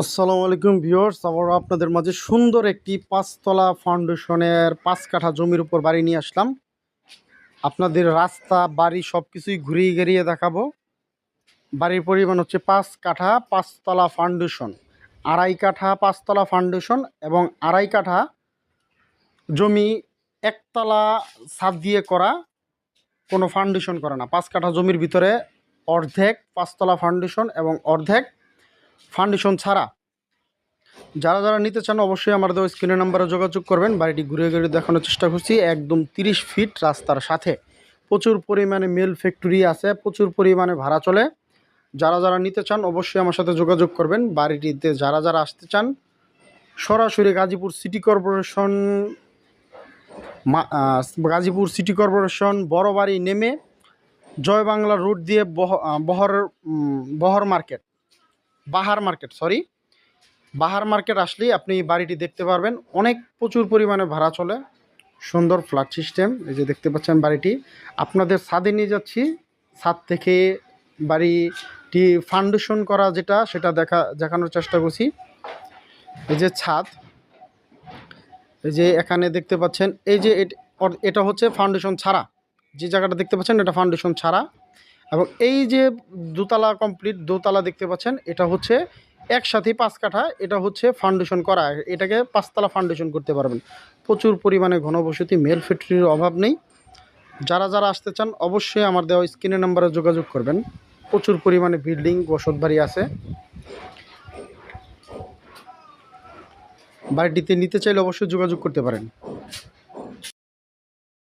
আসসালামু আলাইকুম ভিউয়ার্স, আবার আপনাদের মাঝে সুন্দর একটি পাঁচতলা ফাউন্ডেশনের 5 কাঠা জমির উপর বাড়ি নিয়ে আসলাম। আপনাদের রাস্তা বাড়ি সব কিছুই ঘুরিয়ে ঘুরিয়ে দেখাবো। বাড়ির পরিমাণ হচ্ছে 5 কাঠা 5তলা ফাউন্ডেশন, 2.5 কাঠা 5তলা ফাউন্ডেশন এবং 2.5 কাঠা জমি একতলা ছাদ দিয়ে করা, কোনো ফাউন্ডেশন করা না। 5 কাঠা জমির ভিতরে অর্ধেক 5তলা ফাউন্ডেশন এবং অর্ধেক ফাউন্ডেশন ছাড়া। যারা যারা নিতে চান অবশ্যই আমার দেওয়া স্ক্রিনের নাম্বারে যোগাযোগ করবেন। বাড়িটি ঘুরে ঘুরে দেখানোর চেষ্টা করছি। একদম 30 ফিট রাস্তার সাথে, প্রচুর পরিমাণে মেল ফ্যাক্টরি আছে, প্রচুর পরিমাণে ভাড়া চলে। যারা যারা নিতে চান অবশ্যই আমার সাথে যোগাযোগ করবেন। বাড়িটিতে যারা যারা আসতে চান সরাসরি গাজীপুর সিটি কর্পোরেশন বড় বাড়ি নেমে জয় বাংলা রোড দিয়ে বাহার মার্কেট আসলেই আপনি বাড়িটি দেখতে পারবেন। প্রচুর পরিমাণে ভাড়া চলে, সুন্দর ফ্ল্যাট সিস্টেম। এই যে দেখতে পাচ্ছেন বাড়িটি আপনাদের ছাদে নিয়ে যাচ্ছি। ছাদ থেকে বাড়িটি ফাউন্ডেশন করা সেটা দেখানোর চেষ্টা করছি। এই যে ছাদ, এই যে এখানে দেখতে পাচ্ছেন, এই যে এটা হচ্ছে ফাউন্ডেশন ছাড়া। যে জায়গাটা দেখতে পাচ্ছেন এটা ফাউন্ডেশন ছাড়া, এবং এই যে দোতলা কমপ্লিট দোতলা দেখতে পাচ্ছেন এটা হচ্ছে একসাথে 5 কাঠা। এটা হচ্ছে ফাউন্ডেশন করা, এটাকে 5তলা ফাউন্ডেশন করতে পারবেন। প্রচুর পরিমাণে ঘনবসতি, মেল ফ্যাক্টরির অভাব নেই। যারা যারা আসতে চান অবশ্যই আমার দেওয়া স্ক্রিনের নাম্বারে যোগাযোগ করবেন। প্রচুর পরিমাণে বিল্ডিং বসত বাড়ি আছে। বাড়িটিতে নিতে চাইলে অবশ্যই যোগাযোগ করতে পারেন।